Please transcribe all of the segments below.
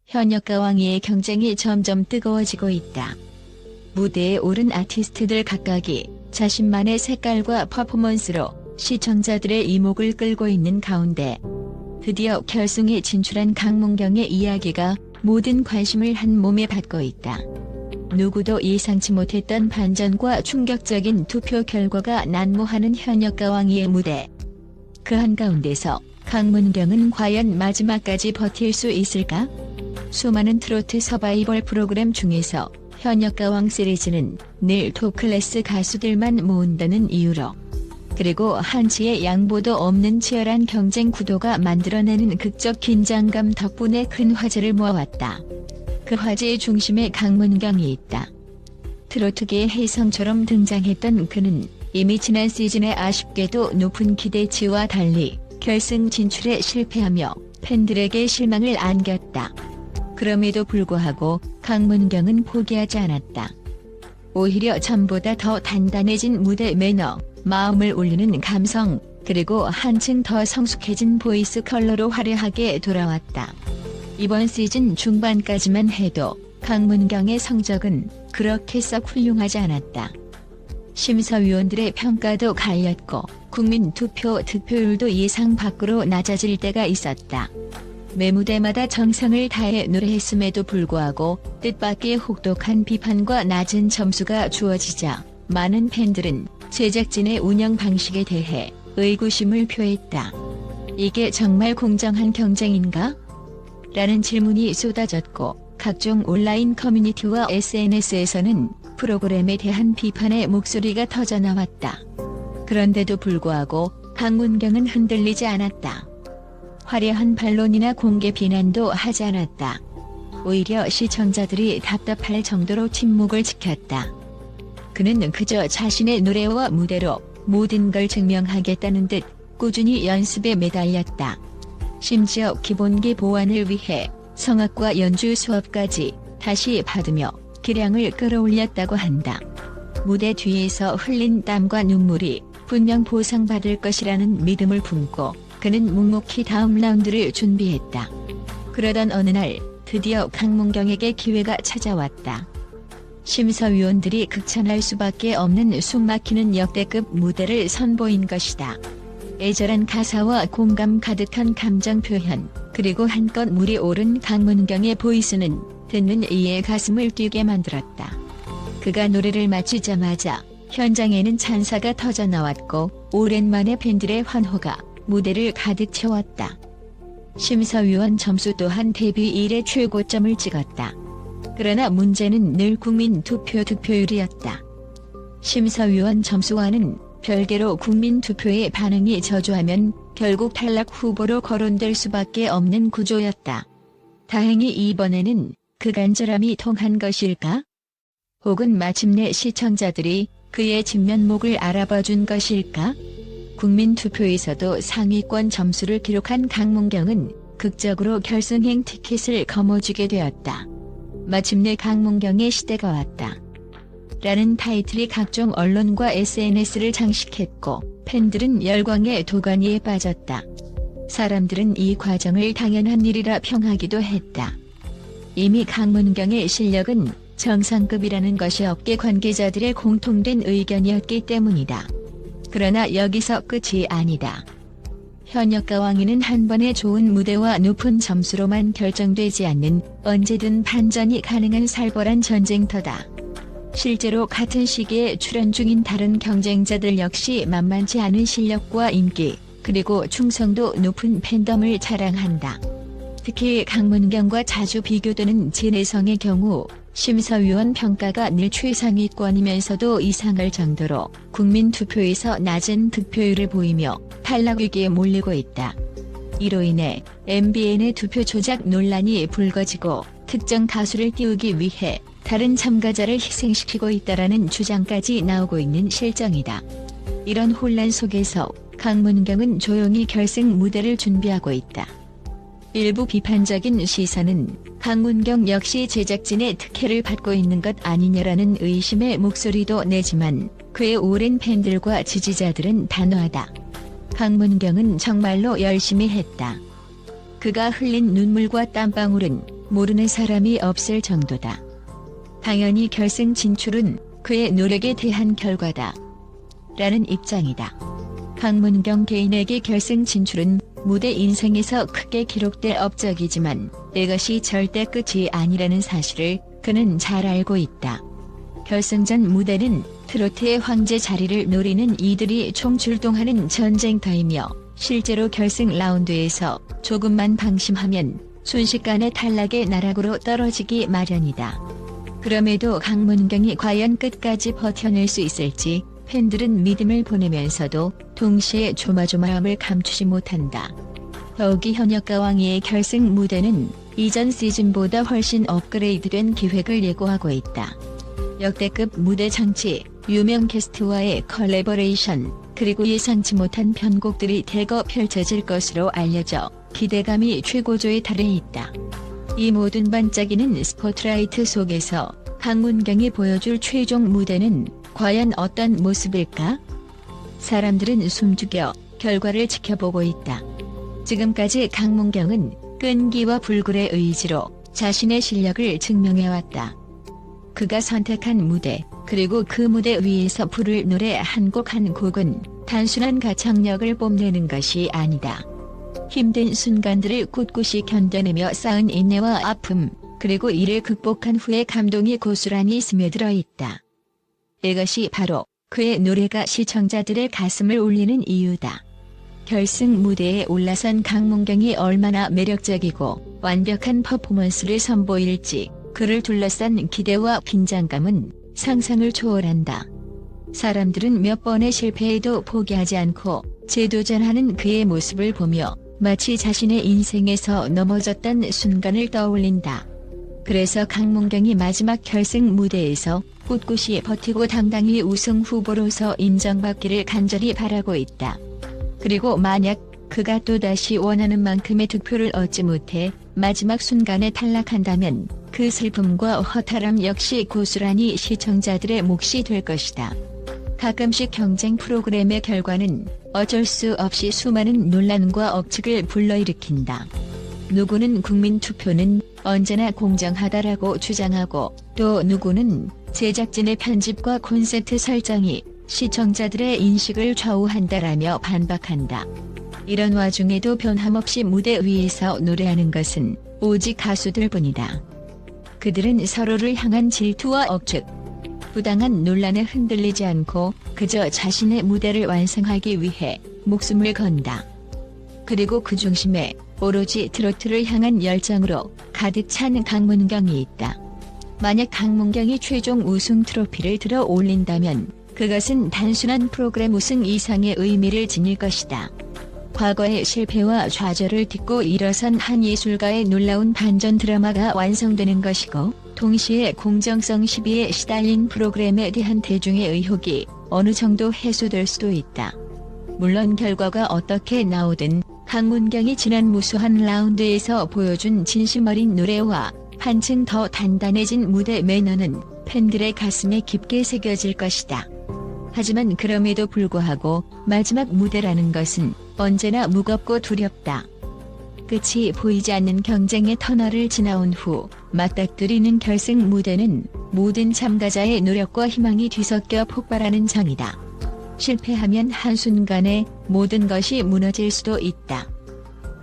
현역과 왕위의 경쟁이 점점 뜨거워지고 있다. 무대에 오른 아티스트들 각각이 자신만의 색깔과 퍼포먼스로 시청자들의 이목을 끌고 있는 가운데 드디어 결승에 진출한 강문경의 이야기가 모든 관심을 한 몸에 받고 있다. 누구도 예상치 못했던 반전과 충격적인 투표 결과가 난무하는 현역과 왕위의 무대. 그 한가운데서 강문경은 과연 마지막까지 버틸 수 있을까? 수많은 트로트 서바이벌 프로그램 중에서 현역과 왕 시리즈는 늘 톱클래스 가수들만 모은다는 이유로, 그리고 한치의 양보도 없는 치열한 경쟁 구도가 만들어내는 극적 긴장감 덕분에 큰 화제를 모아왔다. 그 화제의 중심에 강문경이 있다. 트로트계의 혜성처럼 등장했던 그는 이미 지난 시즌에 아쉽게도 높은 기대치와 달리 결승 진출에 실패하며 팬들에게 실망을 안겼다. 그럼에도 불구하고 강문경은 포기하지 않았다. 오히려 전보다 더 단단해진 무대 매너, 마음을 울리는 감성, 그리고 한층 더 성숙해진 보이스 컬러로 화려하게 돌아왔다. 이번 시즌 중반까지만 해도 강문경의 성적은 그렇게 썩 훌륭하지 않았다. 심사위원들의 평가도 갈렸고 국민 투표 득표율도 예상 밖으로 낮아질 때가 있었다. 매 무대마다 정성을 다해 노래했음에도 불구하고 뜻밖의 혹독한 비판과 낮은 점수가 주어지자 많은 팬들은 제작진의 운영 방식에 대해 의구심을 표했다. 이게 정말 공정한 경쟁인가? 라는 질문이 쏟아졌고 각종 온라인 커뮤니티와 SNS에서는 프로그램에 대한 비판의 목소리가 터져나왔다. 그런데도 불구하고 강문경은 흔들리지 않았다. 화려한 반론이나 공개 비난도 하지 않았다. 오히려 시청자들이 답답할 정도로 침묵을 지켰다. 그는 그저 자신의 노래와 무대로 모든 걸 증명하겠다는 듯 꾸준히 연습에 매달렸다. 심지어 기본기 보완을 위해 성악과 연주 수업까지 다시 받으며 기량을 끌어올렸다고 한다. 무대 뒤에서 흘린 땀과 눈물이 분명 보상받을 것이라는 믿음을 품고 그는 묵묵히 다음 라운드를 준비했다. 그러던 어느 날 드디어 강문경에게 기회가 찾아왔다. 심사위원들이 극찬할 수밖에 없는 숨막히는 역대급 무대를 선보인 것이다. 애절한 가사와 공감 가득한 감정 표현, 그리고 한껏 물이 오른 강문경의 보이스는 듣는 이의 가슴을 뛰게 만들었다. 그가 노래를 마치자마자 현장에는 찬사가 터져나왔고 오랜만에 팬들의 환호가 무대를 가득 채웠다. 심사위원 점수 또한 데뷔 이래 최고점을 찍었다. 그러나 문제는 늘 국민 투표 득표율이었다. 심사위원 점수와는 별개로 국민 투표의 반응이 저조하면 결국 탈락 후보로 거론될 수밖에 없는 구조였다. 다행히 이번에는 그 간절함이 통한 것일까? 혹은 마침내 시청자들이 그의 진면목을 알아봐준 것일까? 국민 투표에서도 상위권 점수를 기록한 강문경은 극적으로 결승행 티켓을 거머쥐게 되었다. 마침내 강문경의 시대가 왔다. 라는 타이틀이 각종 언론과 SNS를 장식했고 팬들은 열광의 도가니에 빠졌다. 사람들은 이 과정을 당연한 일이라 평하기도 했다. 이미 강문경의 실력은 정상급이라는 것이 업계 관계자들의 공통된 의견이었기 때문이다. 그러나 여기서 끝이 아니다. 현역과 왕위는 한 번의 좋은 무대와 높은 점수로만 결정되지 않는 언제든 반전이 가능한 살벌한 전쟁터다. 실제로 같은 시기에 출연 중인 다른 경쟁자들 역시 만만치 않은 실력과 인기, 그리고 충성도 높은 팬덤을 자랑한다. 특히 강문경과 자주 비교되는 진혜성의 경우 심사위원 평가가 늘 최상위권이면서도 이상할 정도로 국민 투표에서 낮은 득표율을 보이며 탈락 위기에 몰리고 있다. 이로 인해 MBN의 투표 조작 논란이 불거지고 특정 가수를 띄우기 위해 다른 참가자를 희생시키고 있다라는 주장까지 나오고 있는 실정이다. 이런 혼란 속에서 강문경은 조용히 결승 무대를 준비하고 있다. 일부 비판적인 시선은 강문경 역시 제작진의 특혜를 받고 있는 것 아니냐라는 의심의 목소리도 내지만 그의 오랜 팬들과 지지자들은 단호하다. 강문경은 정말로 열심히 했다. 그가 흘린 눈물과 땀방울은 모르는 사람이 없을 정도다. 당연히 결승 진출은 그의 노력에 대한 결과다. 라는 입장이다. 강문경 개인에게 결승 진출은 무대 인생에서 크게 기록될 업적이지만 이것이 절대 끝이 아니라는 사실을 그는 잘 알고 있다. 결승전 무대는 트로트의 황제 자리를 노리는 이들이 총출동하는 전쟁터이며 실제로 결승 라운드에서 조금만 방심하면 순식간에 탈락의 나락으로 떨어지기 마련이다. 그럼에도 강문경이 과연 끝까지 버텨낼 수 있을지 팬들은 믿음을 보내면서도 동시에 조마조마함을 감추지 못한다. 더욱이 현역가왕이의 결승 무대는 이전 시즌보다 훨씬 업그레이드된 기획을 예고하고 있다. 역대급 무대 장치, 유명 게스트와의 컬래버레이션, 그리고 예상치 못한 편곡들이 대거 펼쳐질 것으로 알려져 기대감이 최고조에 달해 있다. 이 모든 반짝이는 스포트라이트 속에서 강문경이 보여줄 최종 무대는 과연 어떤 모습일까? 사람들은 숨죽여 결과를 지켜보고 있다. 지금까지 강문경은 끈기와 불굴의 의지로 자신의 실력을 증명해왔다. 그가 선택한 무대, 그리고 그 무대 위에서 부를 노래 한 곡 한 곡은 단순한 가창력을 뽐내는 것이 아니다. 힘든 순간들을 꿋꿋이 견뎌내며 쌓은 인내와 아픔, 그리고 이를 극복한 후의 감동이 고스란히 스며들어 있다. 이것이 바로 그의 노래가 시청자들의 가슴을 울리는 이유다. 결승 무대에 올라선 강문경이 얼마나 매력적이고 완벽한 퍼포먼스를 선보일지 그를 둘러싼 기대와 긴장감은 상상을 초월한다. 사람들은 몇 번의 실패에도 포기하지 않고 재도전하는 그의 모습을 보며 마치 자신의 인생에서 넘어졌던 순간을 떠올린다. 그래서 강문경이 마지막 결승 무대에서 꿋꿋이 버티고 당당히 우승 후보로서 인정받기를 간절히 바라고 있다. 그리고 만약 그가 또다시 원하는 만큼의 득표를 얻지 못해 마지막 순간에 탈락한다면 그 슬픔과 허탈함 역시 고스란히 시청자들의 몫이 될 것이다. 가끔씩 경쟁 프로그램의 결과는 어쩔 수 없이 수많은 논란과 억측을 불러일으킨다. 누구는 국민 투표는 언제나 공정하다라고 주장하고 또 누구는 제작진의 편집과 콘셉트 설정이 시청자들의 인식을 좌우한다라며 반박한다. 이런 와중에도 변함없이 무대 위에서 노래하는 것은 오직 가수들뿐이다. 그들은 서로를 향한 질투와 억측, 부당한 논란에 흔들리지 않고 그저 자신의 무대를 완성하기 위해 목숨을 건다. 그리고 그 중심에 오로지 트로트를 향한 열정으로 가득 찬 강문경이 있다. 만약 강문경이 최종 우승 트로피를 들어 올린다면 그것은 단순한 프로그램 우승 이상의 의미를 지닐 것이다. 과거의 실패와 좌절을 딛고 일어선 한 예술가의 놀라운 반전 드라마가 완성되는 것이고 동시에 공정성 시비에 시달린 프로그램에 대한 대중의 의혹이 어느 정도 해소될 수도 있다. 물론 결과가 어떻게 나오든 강문경이 지난 무수한 라운드에서 보여준 진심 어린 노래와 한층 더 단단해진 무대 매너는 팬들의 가슴에 깊게 새겨질 것이다. 하지만 그럼에도 불구하고 마지막 무대라는 것은 언제나 무겁고 두렵다. 끝이 보이지 않는 경쟁의 터널을 지나온 후 맞닥뜨리는 결승 무대는 모든 참가자의 노력과 희망이 뒤섞여 폭발하는 장이다. 실패하면 한순간에 모든 것이 무너질 수도 있다.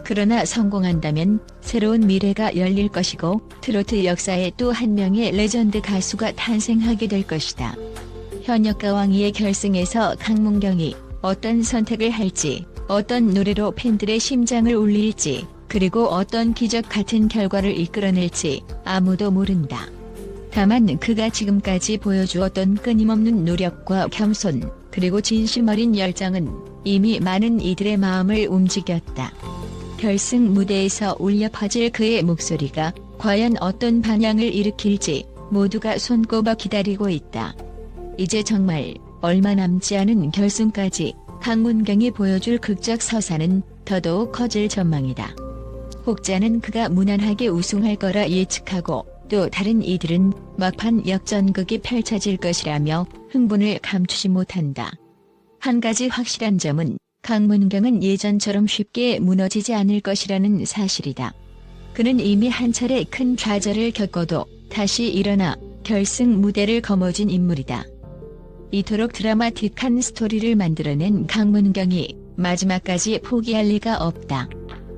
그러나 성공한다면 새로운 미래가 열릴 것이고 트로트 역사에 또 한 명의 레전드 가수가 탄생하게 될 것이다. 현역가왕이의 결승에서 강문경이 어떤 선택을 할지, 어떤 노래로 팬들의 심장을 울릴지, 그리고 어떤 기적 같은 결과를 이끌어낼지 아무도 모른다. 다만 그가 지금까지 보여주었던 끊임없는 노력과 겸손, 그리고 진심 어린 열정은 이미 많은 이들의 마음을 움직였다. 결승 무대에서 울려 퍼질 그의 목소리가 과연 어떤 반향을 일으킬지 모두가 손꼽아 기다리고 있다. 이제 정말 얼마 남지 않은 결승까지 강문경이 보여줄 극적 서사는 더더욱 커질 전망이다. 혹자는 그가 무난하게 우승할 거라 예측하고 또 다른 이들은 막판 역전극이 펼쳐질 것이라며 흥분을 감추지 못한다. 한 가지 확실한 점은 강문경은 예전처럼 쉽게 무너지지 않을 것이라는 사실이다. 그는 이미 한 차례 큰 좌절을 겪어도 다시 일어나 결승 무대를 거머쥔 인물이다. 이토록 드라마틱한 스토리를 만들어낸 강문경이 마지막까지 포기할 리가 없다.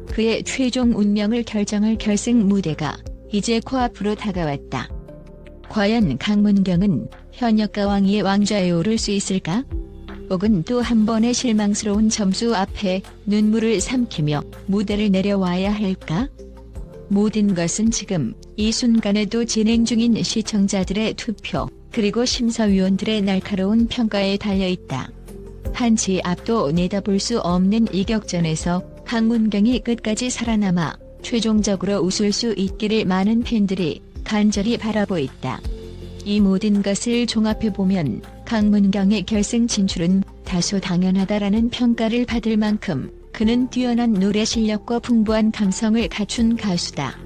그의 최종 운명을 결정할 결승 무대가 이제 코앞으로 다가왔다. 과연 강문경은 현역가 왕위의 왕좌에 오를 수 있을까? 혹은 또 한 번의 실망스러운 점수 앞에 눈물을 삼키며 무대를 내려와야 할까? 모든 것은 지금 이 순간에도 진행 중인 시청자들의 투표, 그리고 심사위원들의 날카로운 평가에 달려있다. 한치 앞도 내다볼 수 없는 이 격전에서 강문경이 끝까지 살아남아 최종적으로 웃을 수 있기를 많은 팬들이 간절히 바라고 있다. 이 모든 것을 종합해보면 강문경의 결승 진출은 다소 당연하다라는 평가를 받을 만큼 그는 뛰어난 노래 실력과 풍부한 감성을 갖춘 가수다.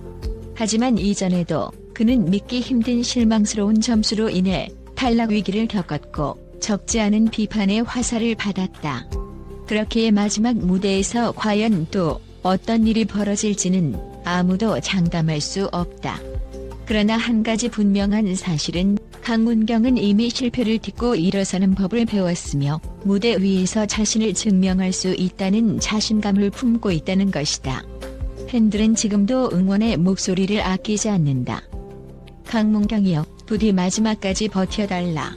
하지만 이전에도 그는 믿기 힘든 실망스러운 점수로 인해 탈락 위기를 겪었고 적지 않은 비판의 화살을 받았다. 그렇기에 마지막 무대에서 과연 또 어떤 일이 벌어질지는 아무도 장담할 수 없다. 그러나 한 가지 분명한 사실은 강문경은 이미 실패를 딛고 일어서는 법을 배웠으며 무대 위에서 자신을 증명할 수 있다는 자신감을 품고 있다는 것이다. 팬들은 지금도 응원의 목소리를 아끼지 않는다. 강문경이여, 부디 마지막까지 버텨달라.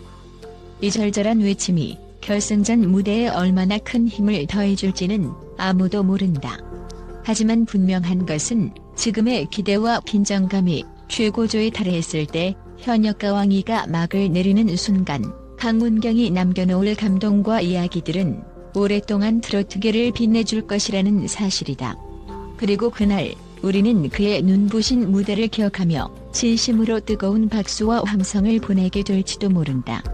이 절절한 외침이 결승전 무대에 얼마나 큰 힘을 더해줄지는 아무도 모른다. 하지만 분명한 것은 지금의 기대와 긴장감이 최고조에 달했을 때 현역가 왕위가 막을 내리는 순간 강문경이 남겨놓을 감동과 이야기들은 오랫동안 트로트계를 빛내줄 것이라는 사실이다. 그리고 그날 우리는 그의 눈부신 무대를 기억하며 진심으로 뜨거운 박수와 함성을 보내게 될지도 모른다.